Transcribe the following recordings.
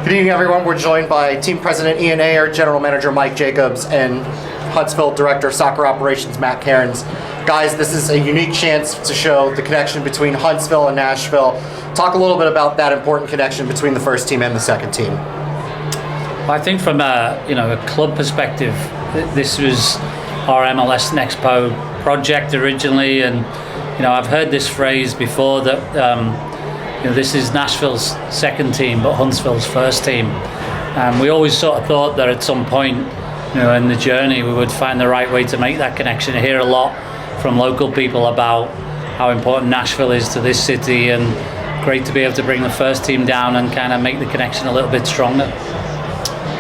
Good evening, everyone. We're joined by Team President Ian Ayre, General Manager Mike Jacobs, and Huntsville Director of Soccer Operations Matt Cairns. Guys, this is a unique chance to show the connection between Huntsville and Nashville. Talk a little bit about that important connection between the first team and the second team. Well, I think from a club perspective, this was our MLS Next Pro project originally, and I've heard this phrase before that this is Nashville's second team, but Huntsville's first team. And we always sort of thought that at some point, in the journey, we would find the right way to make that connection. I hear a lot from local people about how important Nashville is to this city, and great to be able to bring the first team down and kind of make the connection a little bit stronger.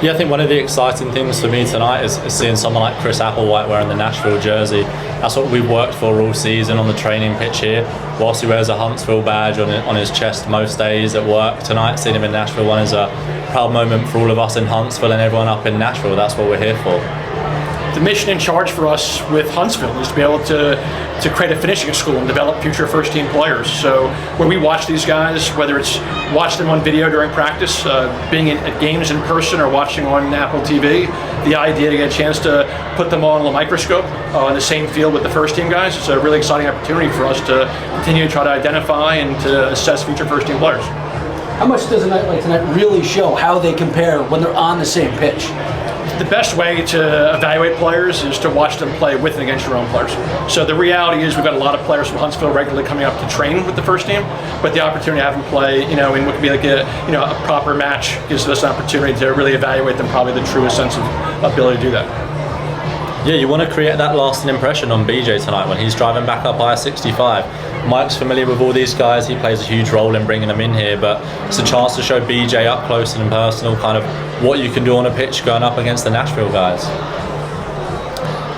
Yeah, I think one of the exciting things for me tonight is seeing someone like Chris Applewhite wearing the Nashville jersey. That's what we've worked for all season on the training pitch here. Whilst he wears a Huntsville badge on his chest most days at work, tonight seeing him in Nashville one is a proud moment for all of us in Huntsville and everyone up in Nashville. That's what we're here for. The mission in charge for us with Huntsville is to be able to create a finishing school and develop future first team players. So when we watch these guys, whether it's watch them on video during practice, being at games in person, or watching on Apple TV, the idea to get a chance to put them all on a microscope in the same field with the first team guys, it's a really exciting opportunity for us to continue to try to identify and to assess future first team players. How much does a night like tonight really show how they compare when they're on the same pitch? The best way to evaluate players is to watch them play with and against your own players. So the reality is we've got a lot of players from Huntsville regularly coming up to train with the first team, but the opportunity to have them play, in what could be like a proper match gives us an opportunity to really evaluate them, probably the truest sense of ability to do that. Yeah, you want to create that lasting impression on BJ tonight when he's driving back up I-65. Mike's familiar with all these guys. He plays a huge role in bringing them in here, but it's a chance to show BJ up close and personal kind of what you can do on a pitch going up against the Nashville guys.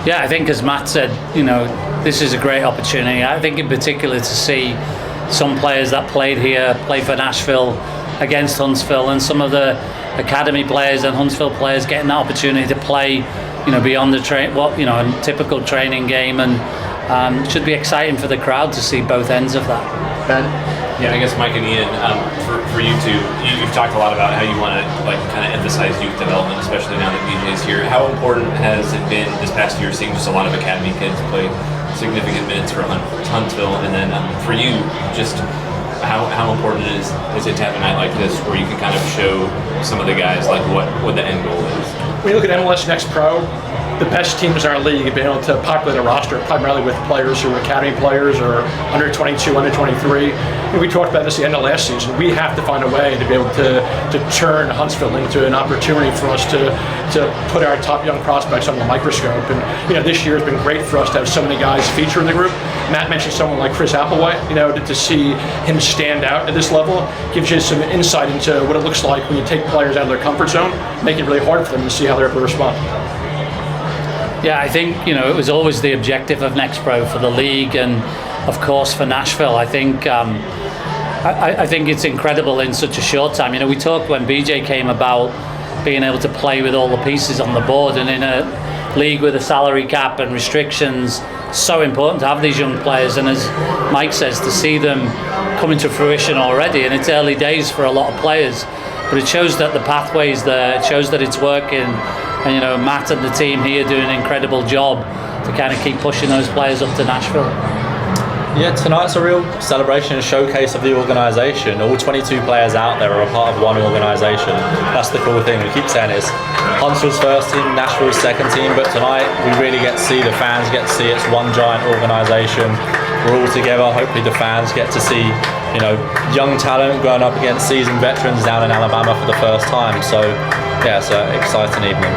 Yeah, I think as Matt said, this is a great opportunity. I think in particular to see some players that played here, play for Nashville against Huntsville, and some of the academy players and Huntsville players getting that opportunity to play beyond the a typical training game, and it should be exciting for the crowd to see both ends of that. Ben? Yeah, I guess Mike and Ian, for you two, you've talked a lot about how you want to kind of emphasize youth development, especially now that BJ's here. How important has it been this past year seeing just a lot of academy kids play significant minutes for Huntsville, and then for you, just how important is it to have a night like this where you can kind of show some of the guys like what the end goal is? When you look at MLS Next Pro, the best teams in our league have been able to populate a roster primarily with players who are academy players or under 22, under 23. And we talked about this at the end of last season. We have to find a way to be able to turn Huntsville into an opportunity for us to put our top young prospects on the microscope. And this year has been great for us to have so many guys feature in the group. Matt mentioned someone like Chris Applewhite. To see him stand out at this level gives you some insight into what it looks like when you take players out of their comfort zone, make it really hard for them to see how they're able to respond. Yeah, I think it was always the objective of Next Pro for the league, and of course for Nashville. I think I think it's incredible in such a short time. We talked when BJ came about being able to play with all the pieces on the board, and in a league with a salary cap and restrictions, so important to have these young players. And as Mike says, to see them coming to fruition already, and it's early days for a lot of players, but it shows that the pathway's there. It shows that it's working. And Matt and the team here do an incredible job to kind of keep pushing those players up to Nashville. Yeah, tonight's a real celebration and showcase of the organisation. All 22 players out there are a part of one organisation. That's the cool thing. We keep saying it's Huntsville's first team, Nashville's second team, but tonight we really get to see, the fans get to see, it's one giant organisation. We're all together. Hopefully the fans get to see young talent going up against seasoned veterans down in Alabama for the first time. So yeah, it's an exciting evening.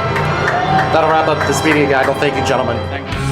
That'll wrap up this media guide. Well, thank you, gentlemen. Thank you.